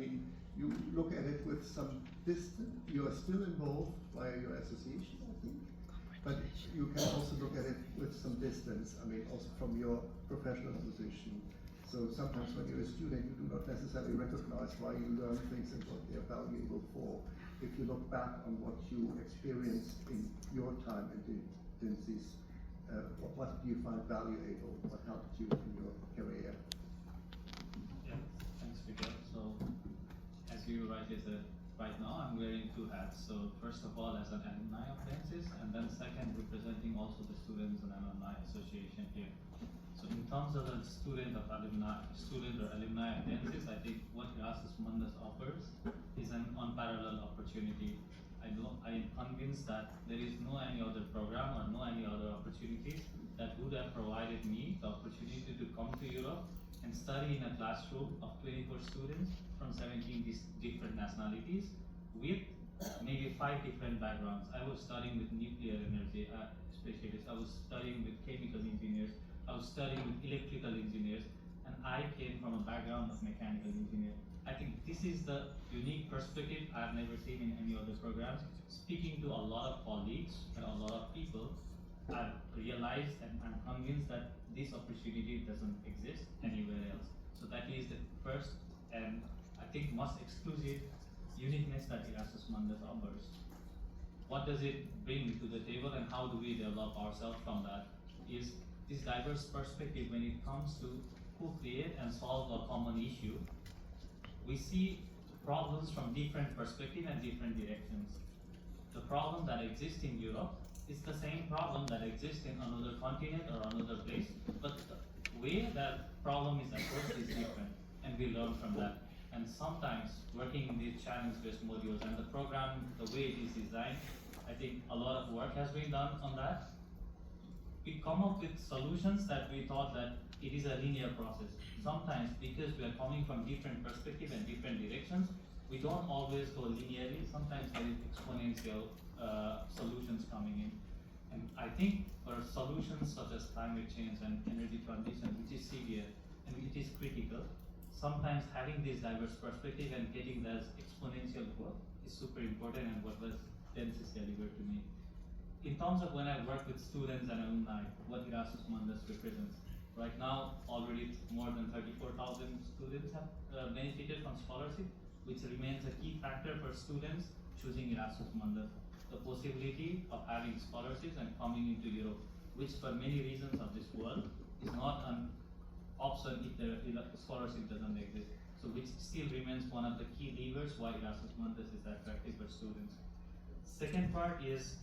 mean, you look at it with some distance. You are still involved via your association, I think, but you can also look at it with some distance. I mean, also from your professional position. So sometimes when you're a student, you do not necessarily recognize why you learn things and what they're valuable for. If you look back on what you experienced in your time in Dinsies, what do you find valuable? What helped you in your career? Yeah, thanks, Peter. So, as you rightly said, right now I'm wearing two hats. So, first of all, as an alumni of Dinsies, and then second, representing also the Students and Alumni Association here. So, in terms of a student or alumni of Dinsies, I think what Erasmus Mundus offers is an unparalleled opportunity. I am convinced that there is no any other program or no any other opportunities that would have provided me the opportunity to come to Europe and study in a classroom of 24 students from 17 different nationalities with maybe 5 different backgrounds. I was studying with nuclear energy specialists, I was studying with chemical engineers, I was studying with electrical engineers, and I came from a background of mechanical engineer. I think this is the unique perspective I've never seen in any other programs. Speaking to a lot of colleagues and a lot of people, I've realized and I'm convinced that this opportunity doesn't exist anywhere else. So that is the first and I think most exclusive uniqueness that Erasmus Mundus offers. What does it bring to the table and how do we develop ourselves from that? Is this diverse perspective when it comes to co-create and solve a common issue. We see problems from different perspectives and different directions. The problem that exists in Europe is the same problem that exists in another continent or another place, but the way that problem is approached is different, and we learn from that. And sometimes working in these challenge-based modules and the program, the way it is designed, I think a lot of work has been done on that. We come up with solutions that we thought that it is a linear process. Sometimes because we are coming from different perspectives and different directions, we don't always go linearly. Sometimes there is exponential solutions coming in. And I think for solutions such as climate change and energy transition, which is severe and it is critical, sometimes having this diverse perspective and getting that exponential growth is super important, and what was Densis delivered to me. In terms of when I work with students and alumni, what Erasmus Mundus represents. Right now, already more than 34,000 students have benefited from scholarship, which remains a key factor for students choosing Erasmus Mundus. The possibility of having scholarships and coming into Europe, which for many reasons of this world is not an option if the scholarship doesn't exist. So which still remains one of the key levers why Erasmus Mundus is attractive for students. Second part is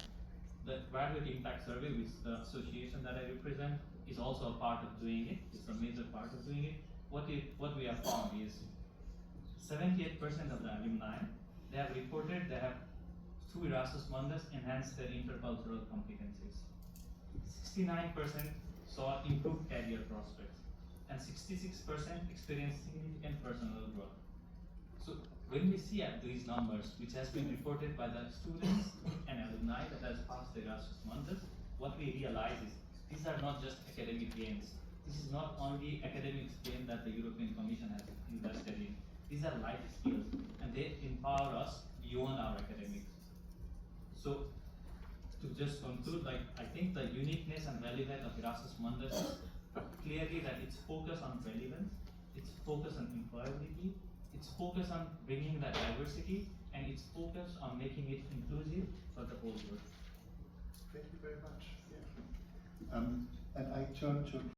the graduate impact survey, which the association that I represent is also a part of doing it. It's a major part of doing it. What we have found is 78% of the alumni, they have reported they have, through Erasmus Mundus, enhanced their intercultural competencies. 69% saw improved career prospects, and 66% experienced significant personal growth. So when we see at these numbers, which has been reported by the students and alumni that has passed the Erasmus Mundus, what we realize is these are not just academic gains. This is not only academic gain that the European Commission has invested in. These are life skills, and they empower us beyond our academics. So, to just conclude, I think the uniqueness and relevance of Erasmus Mundus is clearly that it's focused on relevance, it's focused on employability, it's focused on bringing that diversity, and it's focused on making it inclusive for the whole world. Thank you very much. Yeah. And I turn to